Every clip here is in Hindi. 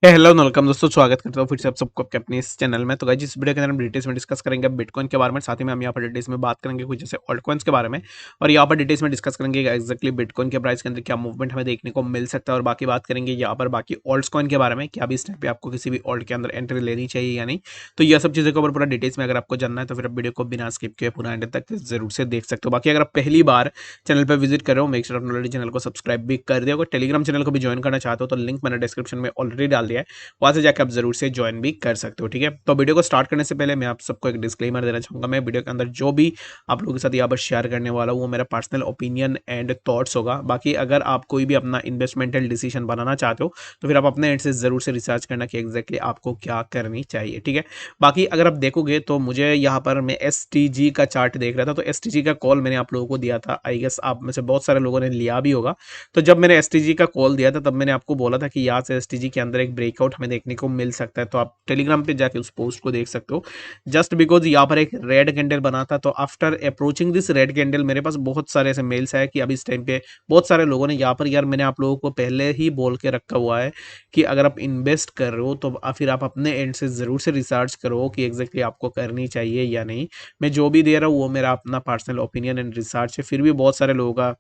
हेलो वेलकम दोस्तों, स्वागत करता हूँ फिर से आप सबको आपके अपने इस चैनल में। तो गाइस इस वीडियो के अंदर हम डिटेल्स में डिस्कस करेंगे बिटकॉइन के बारे में। साथ ही में हम यहाँ पर डिटेल्स में बात करेंगे कुछ जैसे ऑल्ट कॉइन्स के बारे में, और यहाँ पर डिटेल्स में डिस्कस करेंगे एक्जैक्टली बिटकॉइन के प्राइस के अंदर क्या मूवमेंट हमें देखने को मिल सकता है, और बाकी बात करेंगे यहाँ पर बाकी ऑल्ट कॉइन के बारे में कि अभी इस टाइम पे आपको किसी भी ऑल्ट के अंदर एंट्री लेनी चाहिए या नहीं। तो यह सब चीज़ों के ऊपर पूरा डिटेल्स में अगर आपको जानना है तो फिर आप वीडियो को बिना स्किप किए पूरा एंड तक जरूर से देख सकते हो। बाकी अगर आप पहली बार चैनल पर विजिट कर रहे हो, मेक श्योर आपने ऑलरेडी चैनल को सब्सक्राइब भी कर दिया। अगर टेलीग्राम चैनल को भी ज्वाइन करना चाहते हो तो लिंक मैंने डिस्क्रिप्शन में ऑलरेडी डाल दिया है, वहां से जाकर आप जरूर से ज्वाइन भी कर सकते हो। ठीक है, तो वीडियो को स्टार्ट करने से पहले मैं आप सबको एक डिस्क्लेमर देना चाहूंगा। मैं वीडियो के अंदर जो भी आप लोगों के साथ यहाँ पर शेयर करने वाला हूँ वो मेरा पर्सनल ओपिनियन एंड थॉट्स होगा। बाकी अगर आप कोई भी अपना इन्वेस्टमेंटल डिसीजन बनाना चाहते हो तो फिर आप अपने एंड से जरूर से रिसर्च करना कि एग्जैक्टली आपको क्या करनी चाहिए। ठीक है, बाकी अगर आप देखोगे तो मुझे यहाँ पर मैं STG का चार्ट देख रहा था, तो STG का कॉल मैंने आप लोगों को दिया था। आई गेस आप में से बहुत सारे लोगों ने लिया भी होगा। तो जब मैंने STG का कॉल दिया था तब मैंने आपको बोला था कि यहाँ से STG के अंदर एक ब्रेकआउट हमें देखने को मिल सकता है। तो आप टेलीग्राम पे जाके उस पोस्ट को देख सकते हो। जस्ट बिकॉज यहाँ पर एक रेड कैंडल बना था, तो after approaching this red candle मेरे पास बहुत सारे ऐसे मेल्स आए कि अभी इस टाइम पे बहुत सारे लोगों ने यहाँ पर, यार मैंने आप लोगों को पहले ही बोल के रखा हुआ है कि अगर आप इन्वेस्ट कर रहे हो तो फिर आप अपने एंड से जरूर से रिसर्च करो कि एग्जैक्टली आपको करनी चाहिए या नहीं। मैं जो भी दे रहा हूँ वो मेरा अपना पर्सनल ओपिनियन एंड रिसर्च है। फिर भी बहुत सारे लोगों का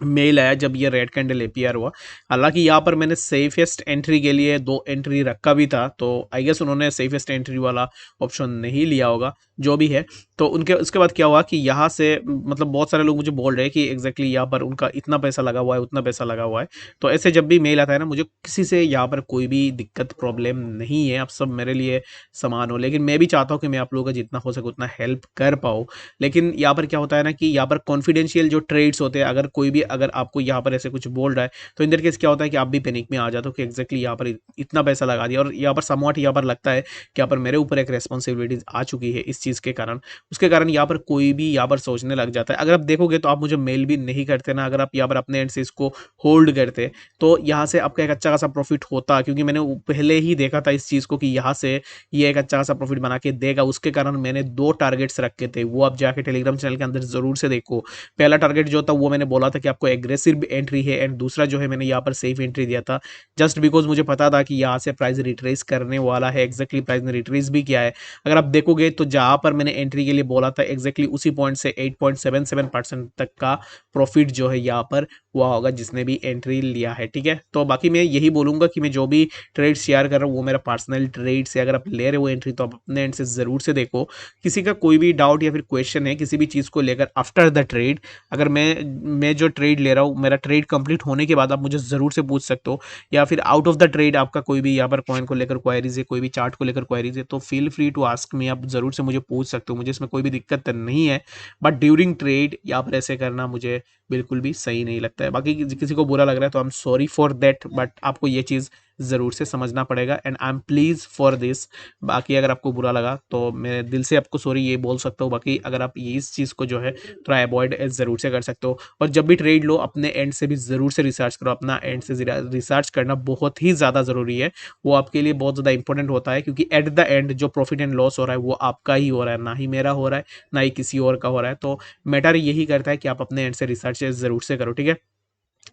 मेल आया जब ये रेड कैंडल एपीआर हुआ। हालांकि यहाँ पर मैंने सेफेस्ट एंट्री के लिए दो एंट्री रखा भी था, तो आई गेस उन्होंने सेफेस्ट एंट्री वाला ऑप्शन नहीं लिया होगा, जो भी है। तो उनके उसके बाद क्या हुआ कि यहाँ से मतलब बहुत सारे लोग मुझे बोल रहे हैं कि एग्जैक्टली यहाँ पर उनका इतना पैसा लगा हुआ है, उतना पैसा लगा हुआ है। तो ऐसे जब भी मेल आता है ना, मुझे किसी से यहाँ पर कोई भी दिक्कत प्रॉब्लम नहीं है, आप सब मेरे लिए समान हो। लेकिन मैं भी चाहता हूँ कि मैं आप लोगों का जितना हो सके उतना हेल्प कर पाऊँ। लेकिन यहाँ पर क्या होता है ना कि यहाँ पर कॉन्फिडेंशियल जो ट्रेड्स होते हैं, अगर कोई भी अगर आपको यहाँ पर ऐसे कुछ बोल रहा है तो इन केस क्या होता है कि आप भी पैनिक में आ जाते हो कि एग्जैक्टली यहाँ पर इतना पैसा लगा दिया, और यहाँ पर समवॉट यहाँ पर लगता है कि यहाँ पर मेरे ऊपर एक रेस्पॉन्सिबिलिटीज आ चुकी है इस चीज़ के कारण। उसके कारण यहाँ पर कोई भी यहाँ पर सोचने लग जाता है। अगर आप देखोगे तो आप मुझे मेल भी नहीं करते ना, अगर आप यहाँ पर अपने एंड से इसको होल्ड करते तो यहाँ से आपका एक अच्छा खासा प्रॉफिट होता, क्योंकि मैंने पहले ही देखा था इस चीज़ को कि यहाँ से ये एक अच्छा खासा प्रॉफिट बना के देगा। उसके कारण मैंने दो टारगेट्स रखे थे, वो आप जाके टेलीग्राम चैनल के अंदर जरूर से देखो। पहला टारगेट जो था वो मैंने बोला था कि आपको एग्रेसिव एंट्री है, एंड दूसरा जो है मैंने यहाँ पर सेफ एंट्री दिया था। जस्ट बिकॉज मुझे पता था कि यहाँ से प्राइस रिट्रेस करने वाला है। एग्जैक्टली प्राइस ने रिट्रेस भी किया है। अगर आप देखोगे तो जहाँ पर मैंने एंट्री के लिए बोला था एग्जैक्टली उसी पॉइंट से 8.77% तक का प्रॉफिट जो है यहाँ पर हुआ होगा जिसने भी एंट्री लिया है। ठीक है, तो बाकी मैं यही बोलूंगा कि मैं जो भी ट्रेड शेयर कर रहा हूँ वो मेरा पर्सनल ट्रेड से, अगर आप ले रहे हो एंट्री तो आप अपने एंड से जरूर से देखो। किसी का कोई भी डाउट या फिर क्वेश्चन है किसी भी चीज़ को लेकर आफ्टर द ट्रेड, अगर मैं जो ट्रेड ले रहा हूँ मेरा ट्रेड कंप्लीट होने के बाद आप मुझे ज़रूर से पूछ सकते हो। या फिर आउट ऑफ द ट्रेड आपका कोई भी यहाँ पर कॉइन को लेकर क्वायरीज है, कोई भी चार्ट को लेकर क्वायरीज है, तो feel free to ask me, आप ज़रूर से मुझे पूछ सकते हो। मुझे इसमें कोई भी दिक्कत नहीं है। बट ड्यूरिंग ट्रेड यहाँ पर ऐसे करना मुझे बिल्कुल भी सही नहीं लगता है। बाकी किसी को बुरा लग रहा है तो I am sorry for that, but आपको ये चीज़ ज़रूर से समझना पड़ेगा, and I am please for this. बाकी अगर आपको बुरा लगा तो मैं दिल से आपको सॉरी ये बोल सकता हूँ। बाकी अगर आप ये इस चीज़ को जो है थोड़ा अवॉइड ज़रूर से कर सकते हो। और जब भी ट्रेड लो अपने एंड से भी ज़रूर से रिसर्च करो। अपना एंड से रिसर्च करना बहुत ही ज़्यादा ज़रूरी है, वो आपके लिए बहुत ज़्यादा इंपॉर्टेंट होता है, क्योंकि एट द एंड जो प्रॉफिट एंड लॉस हो रहा है वो आपका ही हो रहा है, ना ही मेरा हो रहा है, ना ही किसी और का हो रहा है। तो मैटर यही करता है कि आप अपने एंड से रिसर्च ज़रूर से करो। ठीक है,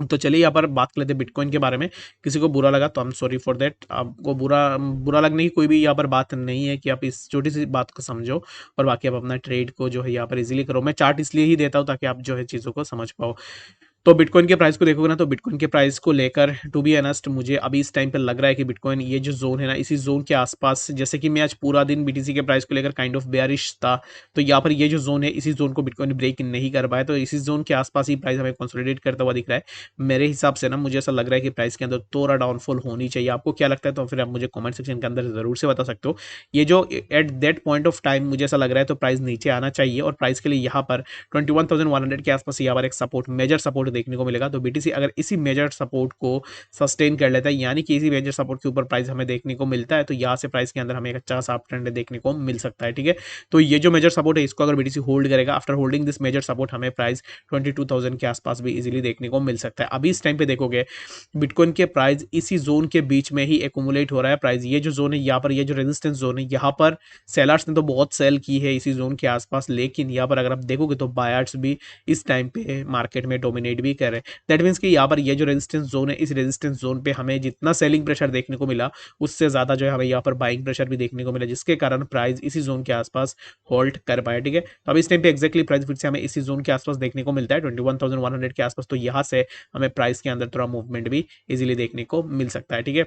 तो चलिए यहाँ पर बात कर लेते हैं बिटकॉइन के बारे में। किसी को बुरा लगा तो I am sorry for that. आपको बुरा बुरा लगने की कोई भी यहाँ पर बात नहीं है कि आप इस छोटी सी बात को समझो, और बाकी आप अपना ट्रेड को जो है यहाँ पर इजीली करो। मैं चार्ट इसलिए ही देता हूँ ताकि आप जो है चीज़ों को समझ पाओ। तो बिटकॉइन के प्राइस को देखोगे ना, तो बिटकॉइन के प्राइस को लेकर टू बी ऑनेस्ट मुझे अभी इस टाइम पे लग रहा है कि बिटकॉइन ये जो जोन है ना, इसी जोन के आसपास, जैसे कि मैं आज पूरा दिन बीटीसी के प्राइस को लेकर काइंड ऑफ बेयरिश था, तो यहाँ पर ये जो जोन है इसी जोन को बिटकॉइन ब्रेक नहीं कर पाया, तो इसी जोन के आसपास ही प्राइस हमें कंसोलिडेट करता हुआ दिख रहा है। मेरे हिसाब से ना मुझे ऐसा लग रहा है कि प्राइस के अंदर थोड़ा डाउनफॉल होनी चाहिए। आपको क्या लगता है तो फिर आप मुझे कमेंट सेक्शन के अंदर जरूर से बता सकते हो। ये जो at that point of time मुझे ऐसा लग रहा है तो प्राइस नीचे आना चाहिए, और प्राइस के लिए यहाँ पर 21,100 के आसपास यहाँ पर एक सपोर्ट, मेजर सपोर्ट देखने को मिलेगा। तो बीटीसी अगर इसी मेजर सपोर्ट को सस्टेन कर लेता है, यानी कि इसी मेजर सपोर्ट के ऊपर प्राइस हमें देखने को मिलता है, तो यहाँ से प्राइस के अंदर हमें एक अच्छा सा ट्रेंड देखने को मिल सकता है। ठीक है, तो ये जो मेजर सपोर्ट है इसको अगर बीटीसी होल्ड करेगा, after holding this major support हमें प्राइस 22,000 के आसपास भी इजीली देखने को मिल सकता है। अभी इस टाइम पे देखोगे बिटकॉइन के प्राइस इसी जोन के बीच में ही एकुमुलेट हो रहा है। प्राइस ये जो जोन है यहाँ पर, ये जो रेजिस्टेंस जोन है यहाँ पर सेलर्स ने तो बहुत सेल की है इसी जोन के आसपास, लेकिन यहाँ पर अगर आप देखोगे तो बायर्स भी इस टाइम पे मार्केट में डोमिनेट भी कर रहे हैं। दैट मीन्स कि यहाँ पर ये जो रेजिस्टेंस जोन है, इस रेजिस्टेंस जोन पे हमें जितना सेलिंग प्रेशर देखने को मिला, उससे ज़्यादा जो है हमें यहाँ पर बाइंग प्रेशर भी देखने को मिला, जिसके कारण प्राइस इसी जोन के आसपास होल्ड कर पाया। ठीक है, तो अब इस टाइम पे एक्जैक्टली प्राइस फिर से हमें इसी जोन के आसपास देखने को मिलता है 21,100 के आसपास। तो यहाँ से हमें प्राइस के अंदर थोड़ा मूवमेंट भी इजीली देखने को मिल सकता है। ठीक है,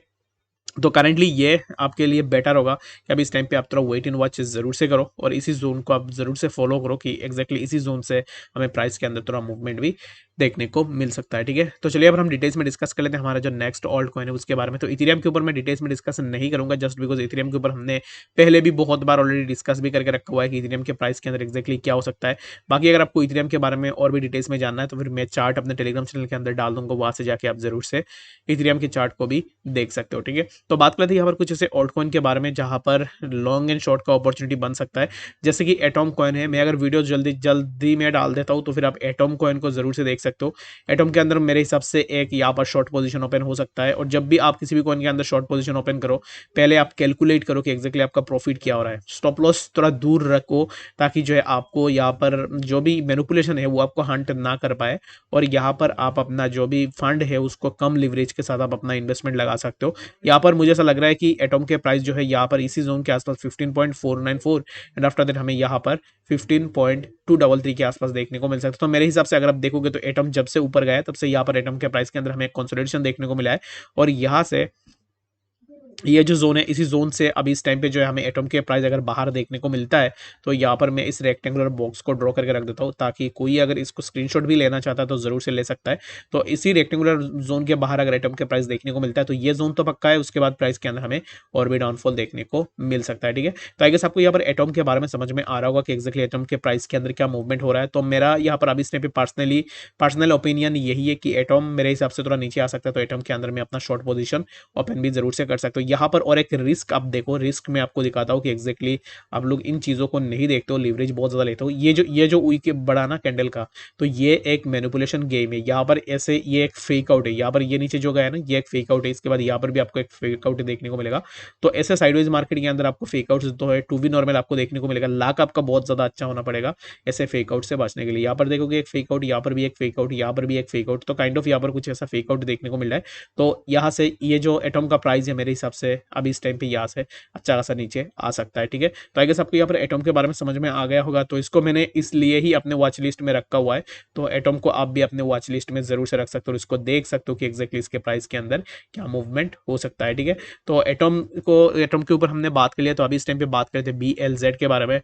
तो करंटली ये आपके लिए बेटर होगा कि अभी इस टाइम पे आप थोड़ा वेट एंड वॉच ज़रूर से करो और इसी जोन को आप ज़रूर से फॉलो करो कि एग्जैक्टली इसी जोन से हमें प्राइस के अंदर थोड़ा मूवमेंट भी देखने को मिल सकता है। ठीक है, तो चलिए अब हम डिटेल्स में डिस्कस कर लेते हैं हमारा जो नेक्स्ट ऑल्ट कॉइन है उसके बारे में। तो इथेरियम के ऊपर मैं डिटेल्स में डिस्कस नहीं करूंगा, जस्ट बिकॉज इथेरियम के ऊपर हमने पहले भी बहुत बार ऑलरेडी डिस्कस भी करके रखा हुआ है कि इथेरियम के प्राइस के अंदर एक्जैक्टली क्या हो सकता है। बाकी अगर आपको इथेरियम के बारे में और भी डिटेल्स में जानना है तो फिर मैं चार्ट अपने टेलीग्राम चैनल के अंदर डाल दूंगा, वहां से जाके आप जरूर से इथेरियम के चार्ट को भी देख सकते हो। ठीक है, तो बात करते हैं यहाँ पर कुछ ऐसे ऑल्ट कॉइन के बारे में जहां पर लॉन्ग एंड शॉर्ट का अपॉर्चुनिटी बन सकता है, जैसे कि एटॉम कॉइन है। मैं अगर वीडियो जल्दी जल्दी में डाल देता हूँ तो फिर आप एटॉम कॉइन को जरूर से देख सकते हो। एटॉम के अंदर मेरे हिसाब से एक यहाँ पर शॉर्ट पोजीशन ओपन हो सकता है, और जब भी आप किसी भी कॉइन के अंदर शॉर्ट पोजीशन ओपन करो, पहले आप कैलकुलेट करो कि एक्जैक्टली आपका प्रॉफिट क्या हो रहा है। स्टॉप लॉस थोड़ा दूर रखो ताकि जो है आपको यहाँ पर जो भी मैनिपुलेशन है वो आपको हंट ना कर पाए, और यहाँ पर आप अपना जो भी फंड है उसको कम लिवरेज के साथ आप अपना इन्वेस्टमेंट लगा सकते हो। यहाँ पर मुझे ऐसा लग रहा है कि एटॉम के प्राइस जो है यहाँ पर इसी जोन के आसपास 15.494 एंड आफ्टर दैट हमें यहाँ पर 15.233 के आसपास देखने को मिल सकता है। तो मेरे हिसाब से अगर आप देखोगे तो एटम जब से ऊपर गया है तब से यहाँ पर एटम के प्राइस के अंदर हमें कंसोलिडेशन देखने को मिला है, और यहाँ से ये जो जोन है इसी जोन से अभी इस टाइम पे जो है हमें एटम के प्राइस अगर बाहर देखने को मिलता है तो यहाँ पर मैं इस रेक्टेंगुलर बॉक्स को ड्रॉ करके रख देता हूँ, ताकि कोई अगर इसको स्क्रीनशॉट भी लेना चाहता है तो जरूर से ले सकता है। तो इसी रेक्टेंगुलर जोन के बाहर अगर एटम के प्राइस देखने को मिलता है तो ये जोन तो पक्का है, उसके बाद प्राइस के अंदर हमें और भी डाउनफॉल देखने को मिल सकता है। ठीक है, तो आई गेस आपको यहाँ पर एटम के बारे में समझ में आ रहा होगा कि एक्जैक्टली एटम के प्राइस के अंदर क्या मूवमेंट हो रहा है। तो मेरा यहाँ पर अभी इस टाइम पे पर्सनल ओपिनियन यही है कि एटम मेरे हिसाब से थोड़ा नीचे आ सकता है, तो एटम के अंदर में अपना शॉर्ट पोजीशन ओपन भी जरूर से कर सकते हो। यहाँ पर और एक रिस्क आप देखो, रिस्क में आपको दिखाता हूँ कि एग्जैक्टली आप लोग इन चीज़ों को नहीं देखते हो, लीवरेज बहुत ज़्यादा लेते हो। ये जो वीक बड़ा ना कैंडल का, तो ये एक मैनिपुलेशन गेम है। यहाँ पर ऐसे ये एक फेक आउट है, यहाँ पर ये नीचे जो गया है ना ये एक फेक आउट है, इसके बाद यहाँ पर भी आपको एक फेक आउट देखने को मिलेगा। तो ऐसे साइडवेज मार्केट के अंदर आपको फेक आउट तो है, टू बी नॉर्मल आपको देखने को मिलेगा। लाक आपका बहुत ज़्यादा अच्छा होना पड़ेगा ऐसे फेक आउट से बचने के लिए। यहाँ पर देखोगे एक फेक आउट, यहाँ पर भी एक फेक आउट, यहाँ पर भी एक फेक आउट, तो काइंड ऑफ यहाँ पर कुछ ऐसा फेक आउट देखने को मिल रहा है। तो यहाँ से ये जो एटम का प्राइस है मेरे हिसाब से अभी इस टाइम पे यहाँ से अच्छा खासा नीचे आ सकता है। ठीक है, तो आई गेस आपको यहाँ पर एटम के बारे में समझ में आ गया होगा, तो इसको मैंने इसलिए ही अपने वॉच लिस्ट में रखा हुआ है। तो एटम को आप भी अपने वॉच लिस्ट में जरूर से रख सकते हो और इसको देख सकते हो कि एग्जैक्टली इसके प्राइस के अंदर क्या मूवमेंट हो सकता है। ठीक है, तो एटम के ऊपर हमने बात कर लिया, तो अभी इस टाइम पे बात करते हैं BLZ के बारे में।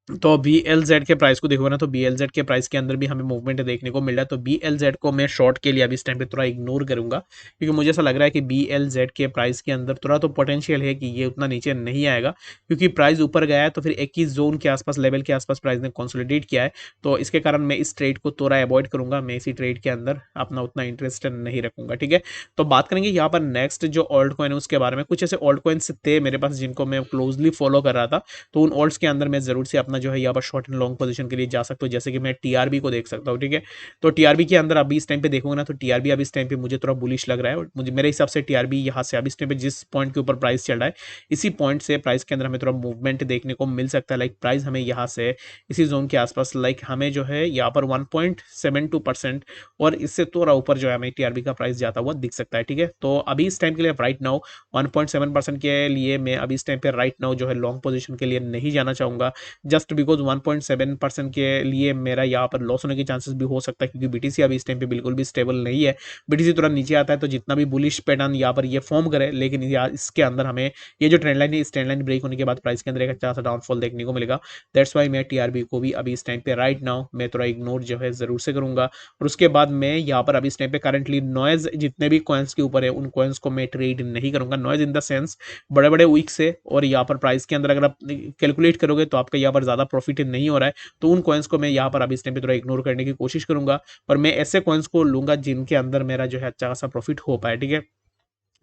तो BLZ के प्राइस को देखोगे ना, तो BLZ के प्राइस के अंदर भी हमें मूवमेंट देखने को मिल रहा है। तो BLZ को मैं शॉर्ट के लिए अभी इस टाइम पे थोड़ा इग्नोर करूंगा, क्योंकि मुझे ऐसा लग रहा है कि BLZ के प्राइस के अंदर थोड़ा तो पोटेंशियल है कि ये उतना नीचे नहीं आएगा, क्योंकि प्राइस ऊपर गया है तो फिर 21 जोन के आसपास लेवल के आसपास प्राइस ने कंसोलिडेट किया है। तो इसके कारण मैं इस ट्रेड को थोड़ा अवॉइड करूंगा, मैं इसी ट्रेड के अंदर अपना उतना इंटरेस्ट नहीं रखूंगा। ठीक है, तो बात करेंगे यहाँ पर नेक्स्ट जो ऑल्ट कॉइन है उसके बारे में। कुछ ऐसे ऑल्ट कॉइन्स थे मेरे पास जिनको मैं क्लोजली फॉलो कर रहा था, तो उन ऑल्ट्स के अंदर मैं जरूर से अपना जो है यहाँ पर शॉर्ट एंड लॉन्ग पोजीशन के लिए जा सकता हूँ। जैसे कि मैं टीआरबी को देख सकता हूँ। ठीक है, तो टीआरबी के अंदर अभी इस टाइम पे देखूंगा ना, तो टीआरबी अभी इस टाइम पे मुझे थोड़ा बुलिश लग रहा है। मुझे मेरे हिसाब से टीआरबी यहाँ से अभी इस टाइम पे जिस पॉइंट के ऊपर प्राइस चल रहा है, इसी पॉइंट से प्राइस के अंदर हमें थोड़ा मूवमेंट देखने को मिल सकता है। लाइक प्राइस हमें यहाँ से इसी जोन के आसपास, लाइक हमें जो है यहाँ पर 1.72% और इससे थोड़ा ऊपर जो है हमें टीआरबी का प्राइस जाता हुआ दिख सकता है। ठीक है, तो अभी इस टाइम के लिए राइट नाउ 1.7% के लिए मैं अभी इस टाइम पे राइट नाउ जो है लॉन्ग पोजीशन के लिए नहीं जाना चाहूंगा, जस्ट बिकॉज 1.7% के लिए मेरा यहाँ पर लॉस होने के चांसेस भी हो सकता है, क्योंकि बीटीसी अभी इस टाइम पे बिल्कुल भी स्टेबल नहीं है। बीटीसी थोड़ा नीचे आता है तो जितना भी बुलिश पैटर्न यहाँ पर ये फॉर्म करे, लेकिन इसके अंदर हमें ये जो ट्रेंड लाइन है, इस ट्रेंड लाइन ब्रेक होने के बाद प्राइस के अंदर एक अच्छा सा डाउनफॉल देखने को मिलेगा। दैट्स वाई मैं टीआरबी को भी अभी इस टाइम पे राइट नाउ मैं थोड़ा इग्नोर जो है जरूर से करूंगा। और उसके बाद मैं यहाँ पर अभी इस टाइम पे करंटली नॉइज जितने भी कॉइन्स के ऊपर है उन कॉइन्स को मैं ट्रेड नहीं करूंगा। नॉइज इन द सेंस बड़े बड़े वीक से, और यहाँ पर प्राइस के अंदर अगर आप कैलकुलेट करोगे तो आपका यहाँ पर ज्यादा प्रॉफिट नहीं हो रहा है, तो उन कॉइन्स को मैं यहाँ पर अभी इस टाइम पे थोड़ा इग्नोर करने की कोशिश करूंगा, और मैं ऐसे कॉइन्स को लूंगा जिनके अंदर मेरा जो है अच्छा खासा प्रॉफिट हो पाए। ठीक है,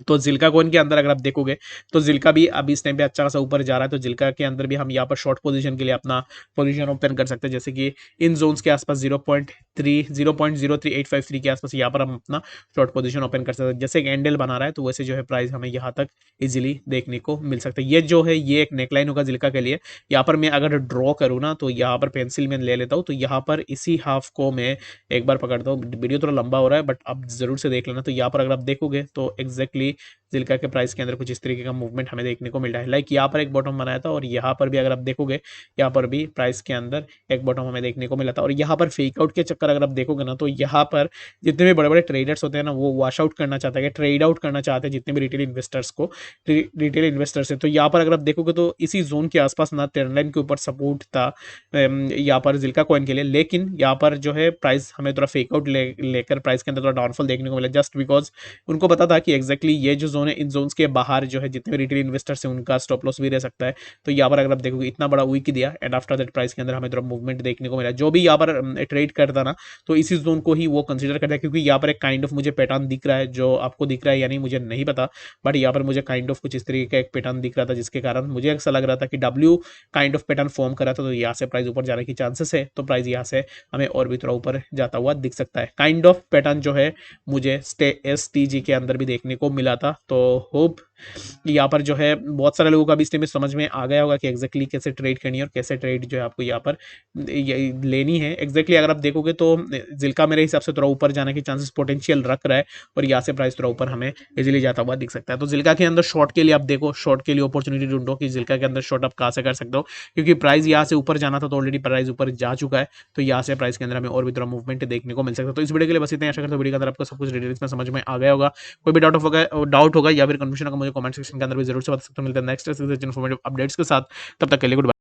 तो जिल्का कॉइन के अंदर अगर आप देखोगे तो जिल्का भी अभी इस टाइम पे अच्छा खासा ऊपर जा रहा है, तो जिल्का के अंदर भी हम यहाँ पर शॉर्ट पोजीशन के लिए अपना पोजीशन ओपन कर सकते हैं, जैसे कि इन जोन्स के आसपास 0.03853 के आसपास यहाँ पर हम अपना शॉर्ट पोजीशन ओपन कर सकते हैं। जैसे एक कैंडल बना रहा है तो वैसे जो है प्राइस हमें यहाँ तक इजीली देखने को मिल सकता है। ये जो है ये एक नेकलाइन होगा जिल्का के लिए। यहाँ पर मैं अगर ड्रॉ करूँ ना तो यहाँ पर पेंसिल में ले लेता हूँ, तो यहाँ पर इसी हाफ को मैं एक बार पकड़ता हूँ। वीडियो थोड़ा लंबा हो रहा है बट आप जरूर से देख लेना। तो यहाँ पर अगर आप देखोगे तो एग्जैक्टली जिल्का के प्राइस के अंदर कुछ इस तरीके का मूवमेंट हमें देखने को मिल रहा है। लाइक यहाँ पर एक बॉटम बनाया था और यहाँ पर भी अगर आप देखोगे यहाँ पर भी प्राइस के अंदर एक बॉटम हमें देखने को मिला था। और यहाँ पर फेक आउट के चक्कर अगर आप देखोगे ना तो यहाँ पर जितने भी बड़े बड़े ट्रेडर्स होते हैं ना वो वॉश आउट करना चाहते हैं, ट्रेड आउट करना चाहते हैं जितने भी रिटेल इन्वेस्टर्स को, रिटेल इन्वेस्टर्स है। तो यहाँ पर अगर आप देखोगे तो इसी जोन के आसपास ना ट्रेंड लाइन के ऊपर सपोर्ट था यहाँ पर जिल्का कॉइन के लिए, लेकिन यहाँ पर जो है प्राइस हमें थोड़ा फेक आउट लेकर प्राइस के अंदर थोड़ा डाउनफॉल देखने को मिला, जस्ट बिकॉज उनको पता था कि एग्जैक्टली ये जो जोन है इन जोन्स के बाहर जो है जितने भी रिटेल इन्वेस्टर्स हैं उनका स्टॉप लॉस भी रह सकता है। तो यहाँ पर अगर आप देखोगे इतना बड़ा वीक दिया एंड आफ्टर दैट प्राइस के अंदर हमें थोड़ा मूवमेंट देखने को मिला। जो भी यहाँ पर ट्रेड करता ना तो इसी जोन को ही वो कंसिडर करता है, क्योंकि यहाँ पर एक काइंड ऑफ मुझे पैटर्न दिख रहा है, जो आपको दिख रहा है या नहीं मुझे नहीं पता, बट यहाँ पर मुझे काइंड ऑफ कुछ इस तरीके का एक पैटर्न दिख रहा था जिसके कारण मुझे ऐसा लग रहा था कि W kind of pattern form करा था, तो यहाँ से प्राइस ऊपर जाने की चांसेस है। तो प्राइस यहाँ से हमें और भी थोड़ा ऊपर जाता हुआ दिख सकता है। काइंड ऑफ पैटर्न जो है मुझे STG के अंदर भी देखने को मिला था। तो होप यहाँ पर जो है बहुत सारे लोगों का भी इस टाइम समझ में आ गया होगा कि एग्जैक्टली कैसे ट्रेड करनी है और कैसे ट्रेड जो है आपको यहाँ पर लेनी है। एग्जैक्टली अगर आप देखोगे तो जिल्का मेरे हिसाब से थोड़ा ऊपर जाने की चांसेस पोटेंशियल रख रहा है और यहाँ से प्राइस थोड़ा ऊपर हमें इजीली जाता हुआ दिख सकता है। तो जिल्का के अंदर शॉर्ट के लिए आप देखो, शॉर्ट के लिए अपॉर्चुनिटी ढूंढो कि जिल्का के अंदर शॉर्ट आप कहाँ से कर सकते हो, क्योंकि प्राइस यहाँ से ऊपर जाना था तो ऑलरेडी प्राइस ऊपर जा चुका है। तो यहाँ से प्राइस के अंदर हमें और भी थोड़ा मूवमेंट देखने को मिल सकता है। तो इस वीडियो के लिए बस इतना, आशा करता हूँ वीडियो के अंदर आपको सब कुछ डिटेल्स में समझ में आ गया होगा। कोई भी डाउट होगा या फिर कंफ्यूजन होगा मुझे कमेंट सेक्शन के अंदर भी जरूर से बता सकते हो। मिलते हैं नेक्स्ट इन्फॉर्मेटिव अपडेट्स के साथ, तब तक के लिए गुड बाय।